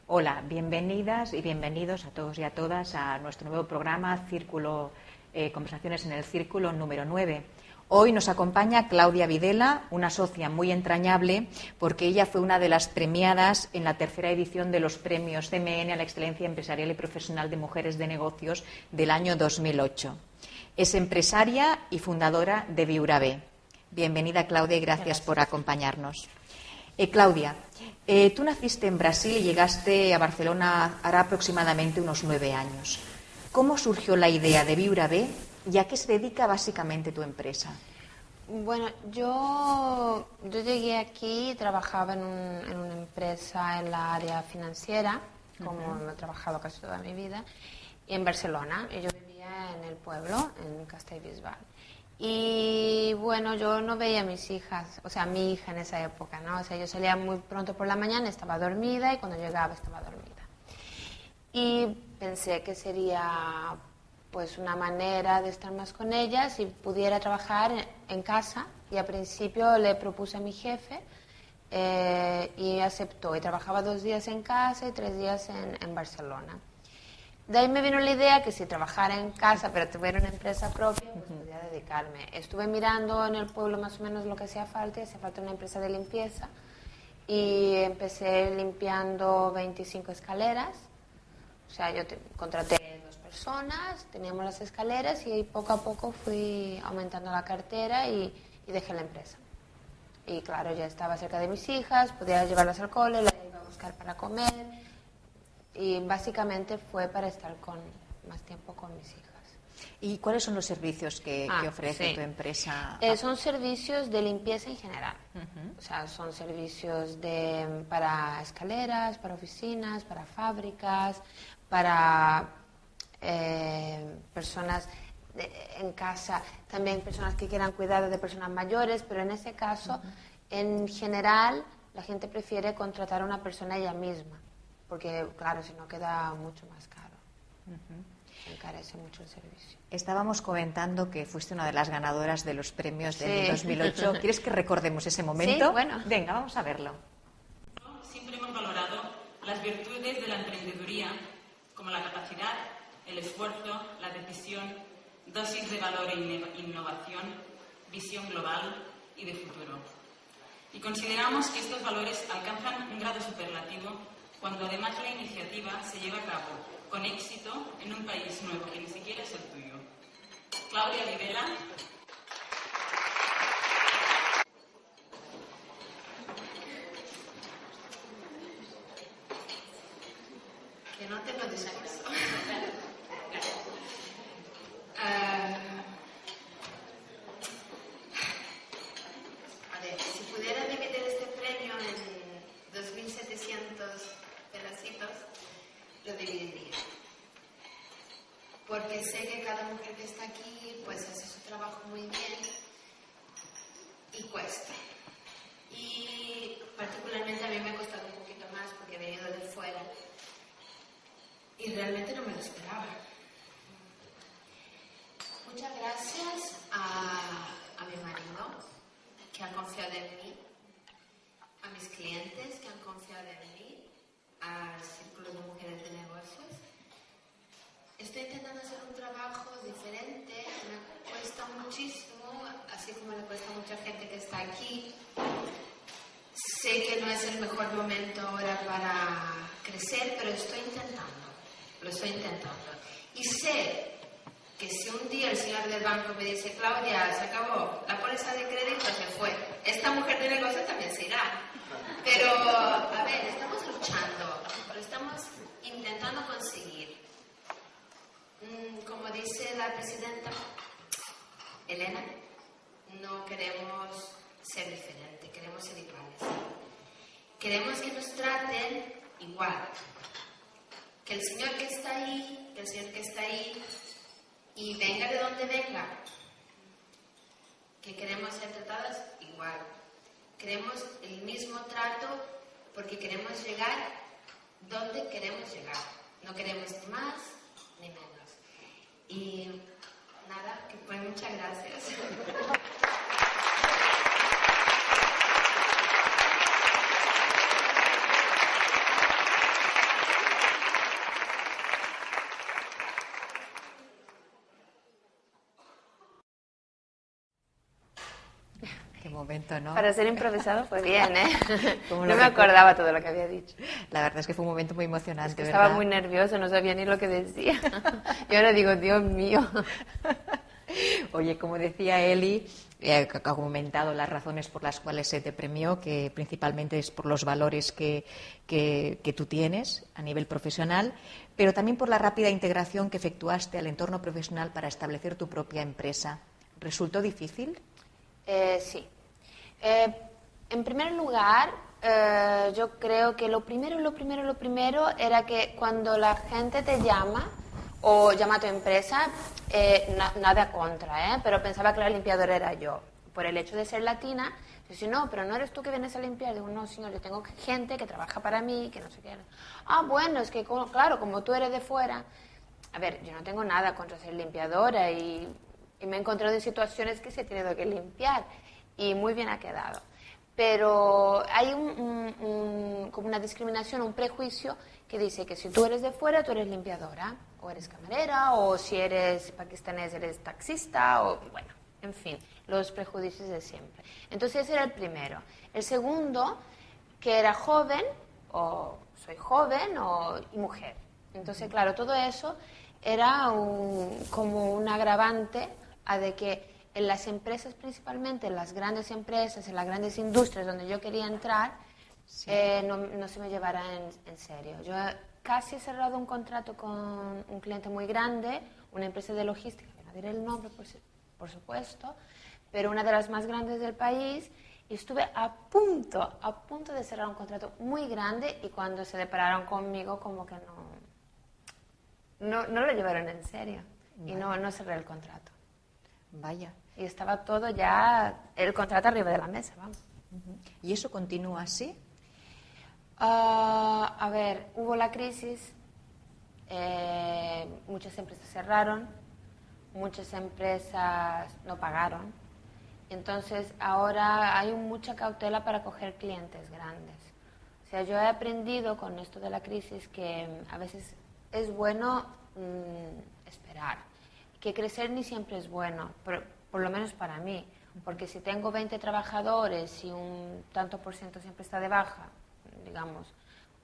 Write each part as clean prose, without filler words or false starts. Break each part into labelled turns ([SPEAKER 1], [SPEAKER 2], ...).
[SPEAKER 1] Hola, bienvenidas y bienvenidos a todos y a todas a nuestro nuevo programa Conversaciones en el Círculo número 9. Hoy nos acompaña Claudia Videla, una socia muy entrañable, porque ella fue una de las premiadas en la tercera edición de los premios CMN a la excelencia empresarial y profesional de mujeres de negocios del año 2008. Es empresaria y fundadora de Viura-B. Bienvenida, Claudia, y gracias por acompañarnos. Claudia, tú naciste en Brasil y llegaste a Barcelona hará aproximadamente unos 9 años. ¿Cómo surgió la idea de Viura-B y a qué se dedica básicamente tu empresa?
[SPEAKER 2] Bueno, yo llegué aquí y trabajaba en una empresa en la área financiera, como he trabajado casi toda mi vida, en Barcelona. Y yo vivía en el pueblo, en Castellbisbal. Y bueno, yo no veía a mis hijas, o sea, a mi hija en esa época, ¿no? O sea, yo salía muy pronto por la mañana, estaba dormida y cuando llegaba estaba dormida. Y pensé que sería pues una manera de estar más con ella si pudiera trabajar en casa, y al principio le propuse a mi jefe y aceptó, y trabajaba 2 días en casa y 3 días en Barcelona. De ahí me vino la idea que si trabajara en casa pero tuviera una empresa propia, pues podía dedicarme. Estuve mirando en el pueblo más o menos lo que hacía falta una empresa de limpieza, y empecé limpiando 25 escaleras. O sea, yo contraté 2 personas, teníamos las escaleras, y ahí poco a poco fui aumentando la cartera y dejé la empresa. Y claro, ya estaba cerca de mis hijas, podía llevarlas al cole, las iba a buscar para comer, y básicamente fue para estar más tiempo con mis hijas.
[SPEAKER 1] ¿Y cuáles son los servicios que ofrece tu empresa?
[SPEAKER 2] Son servicios de limpieza en general. O sea, son servicios para escaleras, para oficinas, para fábricas, para personas en casa, también personas que quieran cuidar de personas mayores, pero en ese caso, en general, la gente prefiere contratar a una persona ella misma, porque claro, si no queda mucho más caro. Encarece mucho el servicio.
[SPEAKER 1] Estábamos comentando que fuiste una de las ganadoras de los premios del 2008. ¿Quieres que recordemos ese momento?
[SPEAKER 2] Sí, bueno.
[SPEAKER 1] Venga, vamos a verlo.
[SPEAKER 3] Siempre hemos valorado las virtudes de la emprendeduría, como la capacidad, el esfuerzo, la decisión, dosis de valor e innovación, visión global y de futuro. Y consideramos que estos valores alcanzan un grado superlativo cuando además la iniciativa se lleva a cabo con éxito en un país nuevo que ni siquiera es el tuyo. Claudia Videla.
[SPEAKER 2] Que no tengo desacaso. A ver, si pudiera dividir este premio en 2.700 pedacitos, lo dividiría. Porque sé que cada mujer que está aquí pues hace su trabajo muy bien y cuesta. Y particularmente a mí me ha costado un poquito más porque he venido de fuera y realmente no me lo esperaba. Muchas gracias a mi marido, que ha confiado en mí, a mis clientes que han confiado en mí, al Círculo de Mujeres de Negocios. Estoy intentando hacer un trabajo diferente, me cuesta muchísimo, así como le cuesta a mucha gente que está aquí. Sé que no es el mejor momento ahora para crecer, pero lo estoy intentando. Y sé que si un día el señor del banco me dice, Claudia, se acabó, la póliza de crédito se fue, esta mujer de negocio también se irá. Pero, a ver, estamos luchando, lo estamos intentando conseguir. Como dice la presidenta Elena, no queremos ser diferentes, queremos ser iguales. Queremos que nos traten igual. Que el señor que está ahí, y venga de donde venga, que queremos ser tratadas igual. Queremos el mismo trato porque queremos llegar donde queremos llegar. No queremos ni más ni menos. Y nada, que pues muchas gracias.
[SPEAKER 1] momento, ¿no?
[SPEAKER 2] Para ser improvisado fue bien, ¿eh?
[SPEAKER 1] ¿Cómo
[SPEAKER 2] No
[SPEAKER 1] lo
[SPEAKER 2] me acordaba todo lo que había dicho.
[SPEAKER 1] La verdad es que fue un momento muy emocionante,
[SPEAKER 2] Es que
[SPEAKER 1] ¿verdad?
[SPEAKER 2] estaba muy nerviosa, no sabía ni lo que decía. Y ahora digo, Dios mío.
[SPEAKER 1] Oye, como decía Eli, que ha comentado las razones por las cuales se te premió, que principalmente es por los valores que tú tienes a nivel profesional, pero también por la rápida integración que efectuaste al entorno profesional para establecer tu propia empresa. ¿Resultó difícil?
[SPEAKER 2] Sí. En primer lugar, yo creo que lo primero era que cuando la gente te llama o llama a tu empresa, nada contra, pero pensaba que la limpiadora era yo. Por el hecho de ser latina, yo decía, no, pero no eres tú que vienes a limpiar. Digo, no, señor, yo tengo gente que trabaja para mí, que no sé qué. Ah, bueno, es que, claro, como tú eres de fuera. A ver, yo no tengo nada contra ser limpiadora y me he encontrado en situaciones que se he tenido que limpiar y muy bien ha quedado. Pero hay como una discriminación, un prejuicio que dice que si tú eres de fuera, tú eres limpiadora, o eres camarera, o si eres pakistanés, eres taxista, o bueno, en fin, los prejuicios de siempre. Entonces ese era el primero. El segundo, que era joven, o soy joven, y mujer. Entonces, claro, todo eso era como un agravante a de que en las empresas, principalmente en las grandes empresas, en las grandes industrias donde yo quería entrar, sí. No se me llevara en serio. Yo casi he cerrado un contrato con un cliente muy grande, una empresa de logística, que no diré el nombre por supuesto, pero una de las más grandes del país, y estuve a punto de cerrar un contrato muy grande, y cuando se depararon conmigo como que no lo llevaron en serio. Vale. Y no cerré el contrato.
[SPEAKER 1] Vaya.
[SPEAKER 2] Y estaba todo ya, el contrato arriba de la mesa, vamos.
[SPEAKER 1] ¿Y eso continúa así?
[SPEAKER 2] A ver, hubo la crisis, muchas empresas cerraron, muchas empresas no pagaron. Entonces ahora hay mucha cautela para coger clientes grandes. O sea, yo he aprendido con esto de la crisis que a veces es bueno esperar, que crecer ni siempre es bueno, por lo menos para mí, porque si tengo 20 trabajadores y un tanto por ciento siempre está de baja, digamos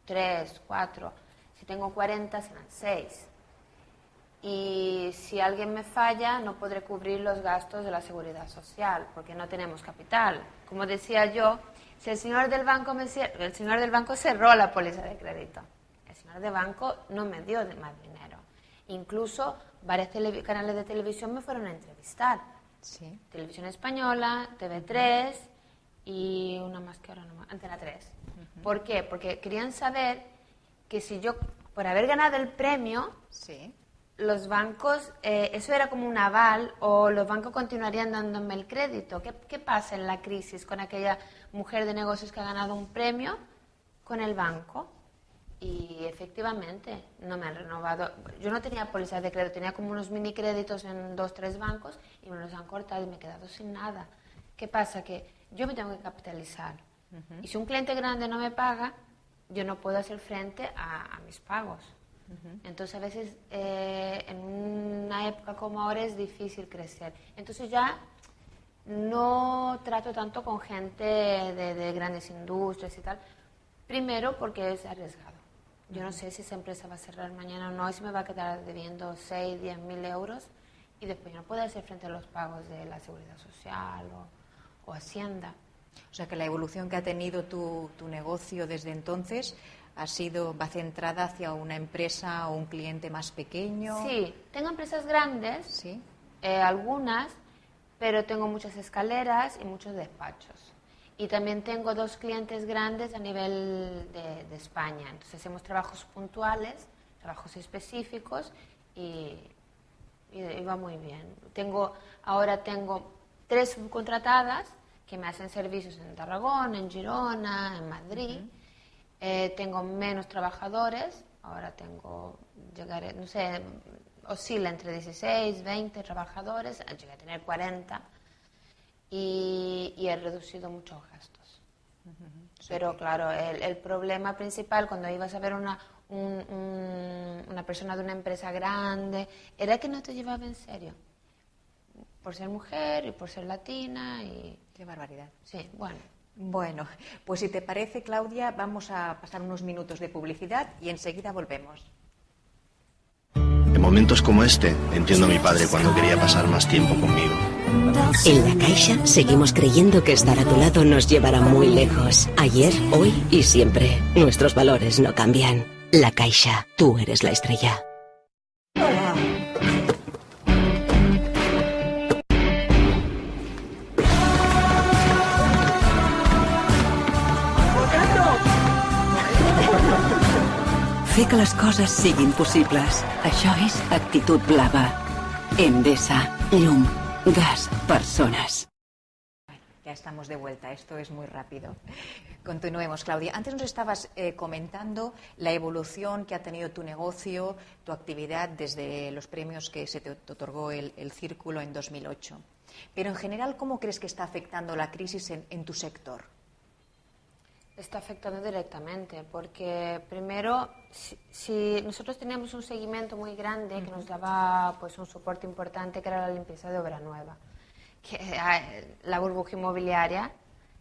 [SPEAKER 2] 3, 4, si tengo 40 serán 6. Y si alguien me falla, no podré cubrir los gastos de la seguridad social, porque no tenemos capital. Como decía yo, si el señor del banco cerró la póliza de crédito, el señor del banco no me dio más dinero. Incluso varios canales de televisión me fueron a entrevistar.
[SPEAKER 1] Sí.
[SPEAKER 2] Televisión Española, TV3 y una más que ahora no más, Antena 3. ¿Por qué? Porque querían saber que si yo, por haber ganado el premio,
[SPEAKER 1] sí.
[SPEAKER 2] Los bancos, eso era como un aval, o los bancos continuarían dándome el crédito. ¿Qué pasa en la crisis con aquella mujer de negocios que ha ganado un premio con el banco? Y efectivamente no me han renovado. Yo no tenía póliza de crédito, tenía como unos mini créditos en 2, 3 bancos y me los han cortado y me he quedado sin nada. ¿Qué pasa? Que yo me tengo que capitalizar. Y si un cliente grande no me paga, yo no puedo hacer frente a mis pagos. Entonces a veces en una época como ahora es difícil crecer. Entonces ya no trato tanto con gente de grandes industrias y tal. Primero porque es arriesgado. Yo no sé si esa empresa va a cerrar mañana o no, y si me va a quedar debiendo 6, 10 mil euros, y después yo no puedo hacer frente a los pagos de la Seguridad Social o Hacienda.
[SPEAKER 1] O sea que la evolución que ha tenido tu negocio desde entonces va centrada hacia una empresa o un cliente más pequeño.
[SPEAKER 2] Sí, tengo empresas grandes,
[SPEAKER 1] ¿sí?
[SPEAKER 2] Algunas, pero tengo muchas escaleras y muchos despachos. Y también tengo 2 clientes grandes a nivel de España. Entonces hacemos trabajos puntuales, trabajos específicos y va muy bien. Ahora tengo 3 subcontratadas que me hacen servicios en Tarragona, en Girona, en Madrid. Tengo menos trabajadores, ahora no sé, oscila entre 16, 20 trabajadores, llegué a tener 40 y he reducido muchos gastos. Pero claro, el problema principal cuando ibas a ver una persona de una empresa grande era que no te llevaba en serio. por ser mujer y por ser latina. Y...
[SPEAKER 1] Qué barbaridad.
[SPEAKER 2] Sí, bueno.
[SPEAKER 1] Bueno, pues si te parece, Claudia, vamos a pasar unos minutos de publicidad y enseguida volvemos.
[SPEAKER 4] En momentos como este, entiendo a mi padre cuando quería pasar más tiempo conmigo.
[SPEAKER 5] En La Caixa seguimos creyendo que estar a tu lado nos llevará muy lejos. Ayer, hoy y siempre. Nuestros valores no cambian. La Caixa, tú eres la estrella.
[SPEAKER 6] Fer que les coses siguin possibles. Això és Actitud Blava. Endesa, llum, gas, persones.
[SPEAKER 1] Ya estamos de vuelta, esto es muy rápido. Continuemos, Claudia. Antes nos estabas comentando la evolución que ha tenido tu negocio, tu actividad desde los premios que se te otorgó el Círculo en 2008. Pero en general, ¿cómo crees que está afectando la crisis en tu sector?
[SPEAKER 2] Está afectando directamente, porque primero, si nosotros teníamos un seguimiento muy grande que nos daba pues un soporte importante, que era la limpieza de obra nueva, que la burbuja inmobiliaria,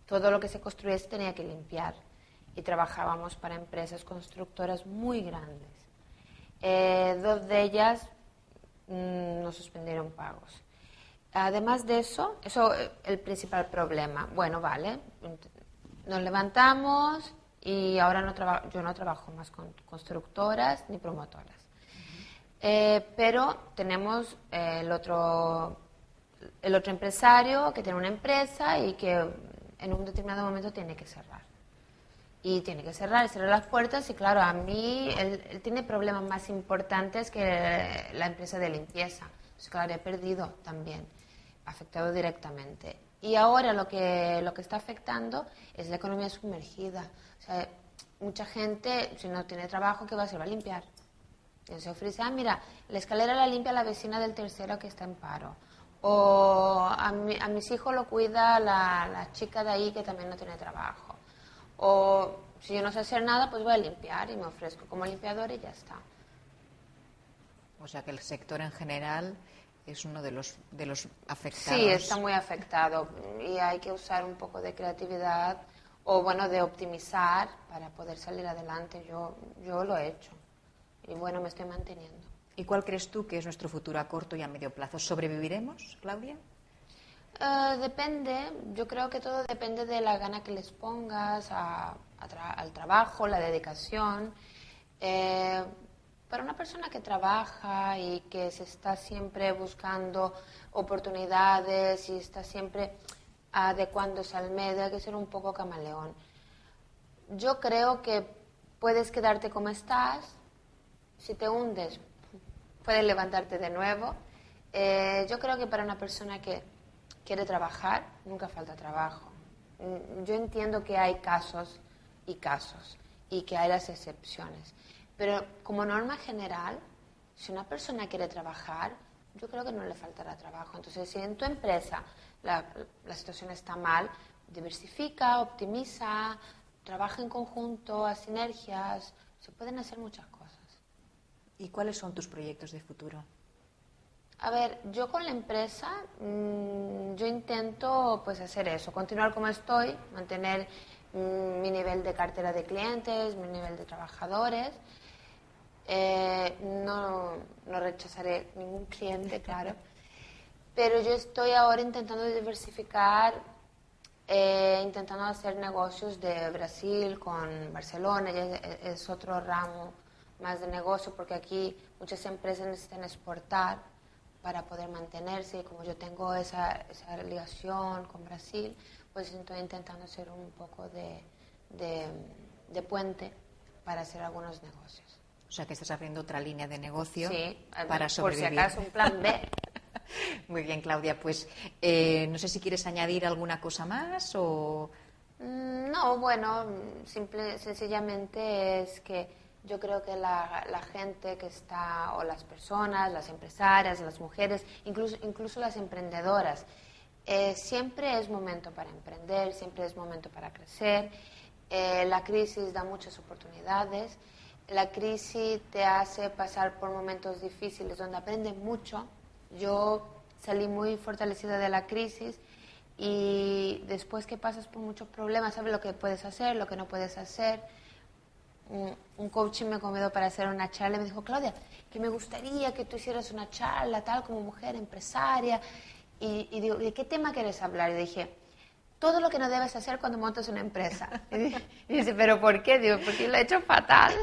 [SPEAKER 2] todo lo que se construyese tenía que limpiar, y trabajábamos para empresas constructoras muy grandes. 2 de ellas nos suspendieron pagos. Además de eso el principal problema. Bueno, vale, nos levantamos y ahora yo no trabajo más con constructoras ni promotoras. Pero tenemos el otro empresario que tiene una empresa y que en un determinado momento tiene que cerrar. Y tiene que cerrar las puertas, y claro, a mí él tiene problemas más importantes que la empresa de limpieza. Entonces, claro, he perdido también, afectado directamente. Y ahora lo que está afectando es la economía sumergida. O sea, mucha gente, si no tiene trabajo, ¿qué va a hacer? Va a limpiar. Y se ofrece, mira, la escalera la limpia la vecina del tercero que está en paro. O a mis hijos lo cuida la chica de ahí que también no tiene trabajo. O si yo no sé hacer nada, pues voy a limpiar y me ofrezco como limpiador y ya está.
[SPEAKER 1] O sea que el sector en general es uno de los afectados.
[SPEAKER 2] Sí, está muy afectado y hay que usar un poco de creatividad o, bueno, de optimizar para poder salir adelante. Yo lo he hecho y, bueno, me estoy manteniendo.
[SPEAKER 1] ¿Y cuál crees tú que es nuestro futuro a corto y a medio plazo? ¿Sobreviviremos, Claudia?
[SPEAKER 2] Depende. Yo creo que todo depende de la gana que les pongas al trabajo, la dedicación. Para una persona que trabaja y que se está siempre buscando oportunidades y está siempre adecuándose al medio, hay que ser un poco camaleón. Yo creo que puedes quedarte como estás. Si te hundes, puedes levantarte de nuevo. Yo creo que para una persona que quiere trabajar, nunca falta trabajo. Yo entiendo que hay casos y que hay las excepciones. Pero como norma general, si una persona quiere trabajar, yo creo que no le faltará trabajo. Entonces, si en tu empresa la situación está mal, diversifica, optimiza, trabaja en conjunto, haz sinergias, se pueden hacer muchas cosas.
[SPEAKER 1] ¿Y cuáles son tus proyectos de futuro?
[SPEAKER 2] A ver, yo con la empresa, yo intento pues hacer eso, continuar como estoy, mantener mi nivel de cartera de clientes, mi nivel de trabajadores. No rechazaré ningún cliente, claro, pero yo estoy ahora intentando diversificar, intentando hacer negocios de Brasil con Barcelona, ya es otro ramo más de negocio, porque aquí muchas empresas necesitan exportar para poder mantenerse, y como yo tengo esa ligación con Brasil, pues estoy intentando hacer un poco de puente para hacer algunos negocios.
[SPEAKER 1] O sea, que estás abriendo otra línea de negocio,
[SPEAKER 2] sí,
[SPEAKER 1] para sobrevivir.
[SPEAKER 2] Por si acaso, un plan B.
[SPEAKER 1] Muy bien, Claudia. Pues no sé si quieres añadir alguna cosa más o...
[SPEAKER 2] No, bueno, sencillamente es que yo creo que la gente que está, o las personas, las empresarias, las mujeres, incluso las emprendedoras, siempre es momento para emprender, siempre es momento para crecer. La crisis da muchas oportunidades. La crisis te hace pasar por momentos difíciles donde aprendes mucho. Yo salí muy fortalecida de la crisis y después que pasas por muchos problemas, sabes lo que puedes hacer, lo que no puedes hacer. Un coach me convidó para hacer una charla y me dijo, Claudia, que me gustaría que tú hicieras una charla tal como mujer empresaria. Y digo, ¿de qué tema quieres hablar? Y dije, todo lo que no debes hacer cuando montas una empresa. Y dice, ¿pero por qué? Digo, porque lo he hecho fatal.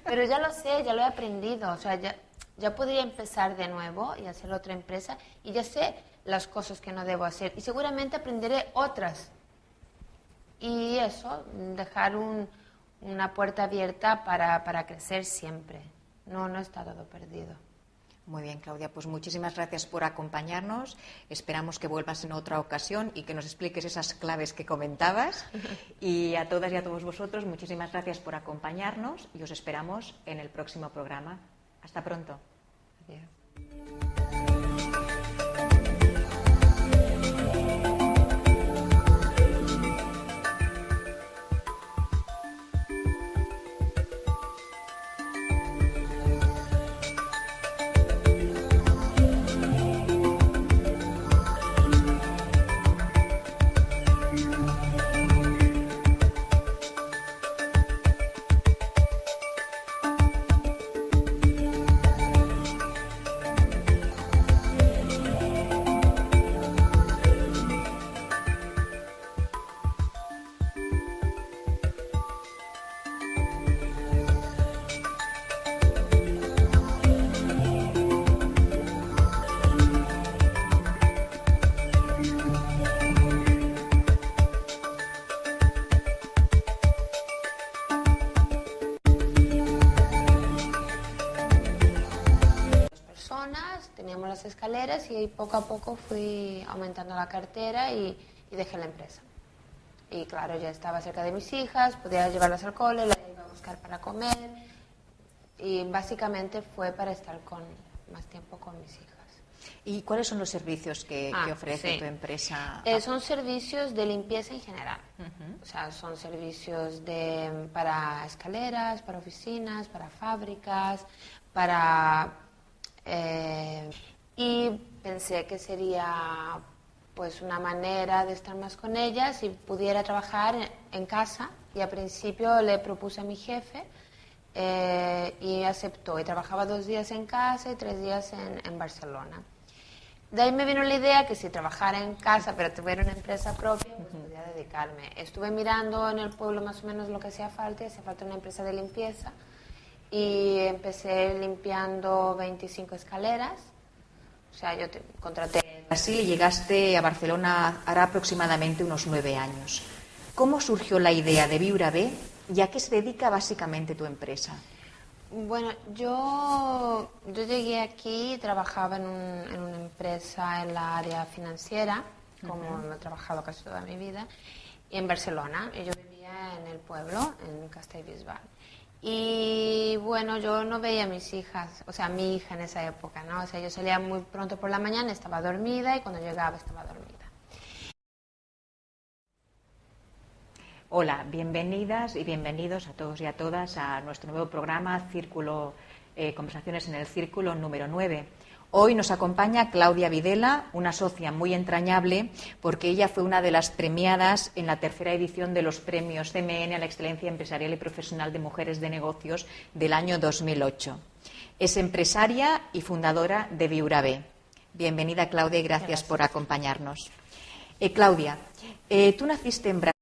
[SPEAKER 2] Pero ya lo sé, ya lo he aprendido. O sea, ya podría empezar de nuevo y hacer otra empresa. Y ya sé las cosas que no debo hacer. Y seguramente aprenderé otras. Y eso, dejar una puerta abierta para crecer siempre. No está todo perdido.
[SPEAKER 1] Muy bien, Claudia, pues muchísimas gracias por acompañarnos. Esperamos que vuelvas en otra ocasión y que nos expliques esas claves que comentabas. Y a todas y a todos vosotros, muchísimas gracias por acompañarnos y os esperamos en el próximo programa. Hasta pronto.
[SPEAKER 2] Adiós. Teníamos las escaleras y poco a poco fui aumentando la cartera y dejé la empresa. Y claro, ya estaba cerca de mis hijas, podía llevarlas al cole, las iba a buscar para comer y básicamente fue para estar más tiempo con mis hijas.
[SPEAKER 1] ¿Y cuáles son los servicios que ofrece tu empresa?
[SPEAKER 2] Son servicios de limpieza en general. O sea, son servicios para escaleras, para oficinas, para fábricas, y pensé que sería pues una manera de estar más con ellas si pudiera trabajar en casa. Y al principio le propuse a mi jefe y aceptó. Y trabajaba 2 días en casa y 3 días en Barcelona. De ahí me vino la idea que si trabajara en casa pero tuviera una empresa propia, pues podía dedicarme. Estuve mirando en el pueblo más o menos lo que hacía falta una empresa de limpieza. Y empecé limpiando 25 escaleras. O sea, yo contraté...
[SPEAKER 1] Brasil y llegaste a Barcelona hará aproximadamente unos 9 años. ¿Cómo surgió la idea de Viure Bé y a qué se dedica básicamente tu empresa?
[SPEAKER 2] Bueno, yo llegué aquí y trabajaba en una empresa en la área financiera, como he trabajado casi toda mi vida, y en Barcelona. Y yo vivía en el pueblo, en Castellbisbal. Y bueno, yo no veía a mis hijas, o sea, a mi hija en esa época, ¿no? O sea, yo salía muy pronto por la mañana, estaba dormida y cuando llegaba estaba dormida.
[SPEAKER 1] Hola, bienvenidas y bienvenidos a todos y a todas a nuestro nuevo programa Círculo, Conversaciones en el Círculo número 9. Hoy nos acompaña Claudia Videla, una socia muy entrañable, porque ella fue una de las premiadas en la 3ª edición de los premios CMN a la excelencia empresarial y profesional de mujeres de negocios del año 2008. Es empresaria y fundadora de Viure Bé. Bienvenida, Claudia, y gracias por acompañarnos. Claudia, tú naciste en Brasil.